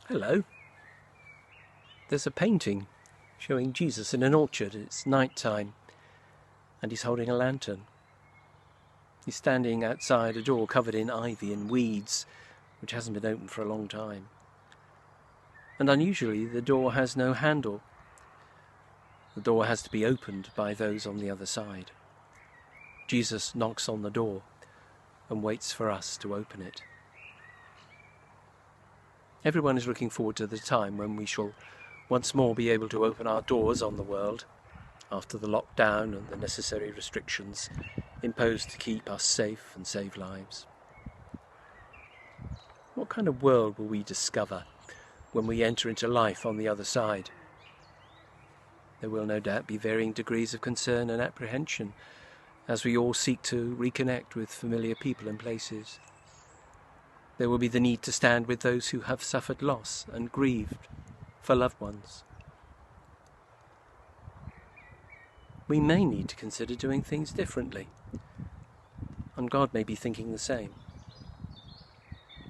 Hello. There's a painting showing Jesus in an orchard. It's night time, and he's holding a lantern. He's standing outside a door covered in ivy and weeds, which hasn't been opened for a long time. And unusually, the door has no handle. The door has to be opened by those on the other side. Jesus knocks on the door and waits for us to open it. Everyone is looking forward to the time when we shall once more be able to open our doors on the world after the lockdown and the necessary restrictions imposed to keep us safe and save lives. What kind of world will we discover when we enter into life on the other side? There will no doubt be varying degrees of concern and apprehension as we all seek to reconnect with familiar people and places. There will be the need to stand with those who have suffered loss and grieved for loved ones. We may need to consider doing things differently, and God may be thinking the same.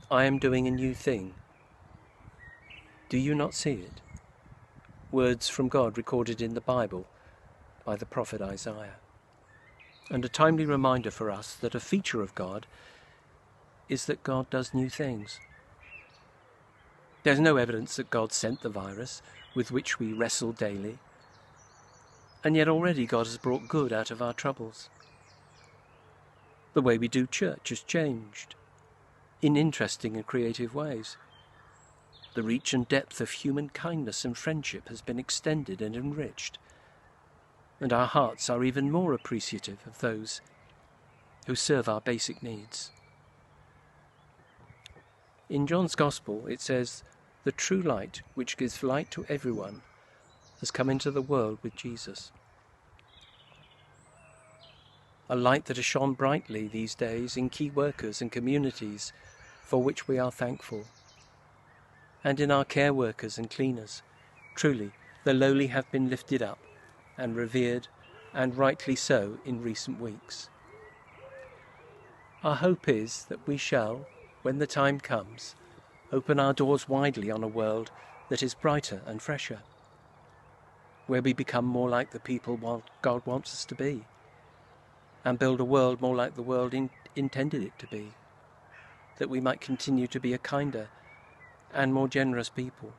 I am doing a new thing. Do you not see it? Words from God recorded in the Bible by the prophet Isaiah. And a timely reminder for us that a feature of God is that God does new things. There's no evidence that God sent the virus with which we wrestle daily, and yet already God has brought good out of our troubles. The way we do church has changed in interesting and creative ways. The reach and depth of human kindness and friendship has been extended and enriched, and our hearts are even more appreciative of those who serve our basic needs. In John's Gospel it says, "The true light, which gives light to everyone, has come into the world with Jesus." A light that has shone brightly these days in key workers and communities for which we are thankful. And in our care workers and cleaners, truly the lowly have been lifted up and revered, and rightly so in recent weeks. Our hope is that we shall, when the time comes, open our doors widely on a world that is brighter and fresher, where we become more like the people God wants us to be, and build a world more like the world intended it to be, that we might continue to be a kinder and more generous people.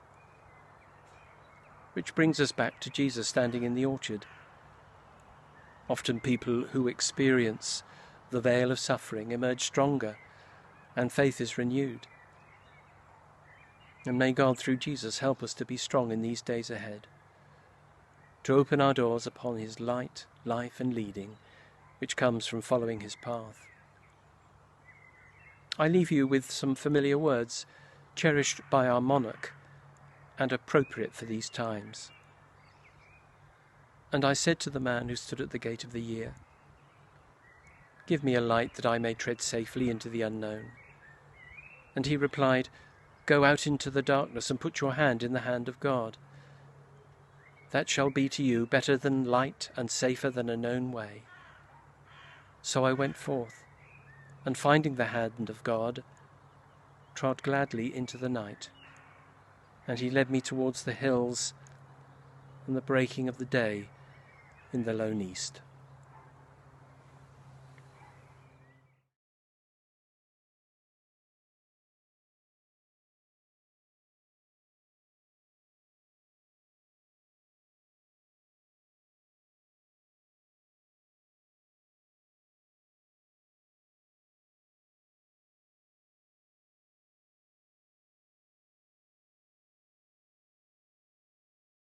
Which brings us back to Jesus standing in the orchard. Often people who experience the veil of suffering emerge stronger, and faith is renewed. And may God through Jesus help us to be strong in these days ahead, to open our doors upon his light, life and leading, which comes from following his path. I leave you with some familiar words cherished by our monarch and appropriate for these times. "And I said to the man who stood at the gate of the year, 'Give me a light that I may tread safely into the unknown.' And he replied, 'Go out into the darkness and put your hand in the hand of God. That shall be to you better than light and safer than a known way.' So I went forth, and finding the hand of God, trod gladly into the night, and he led me towards the hills and the breaking of the day in the lone east."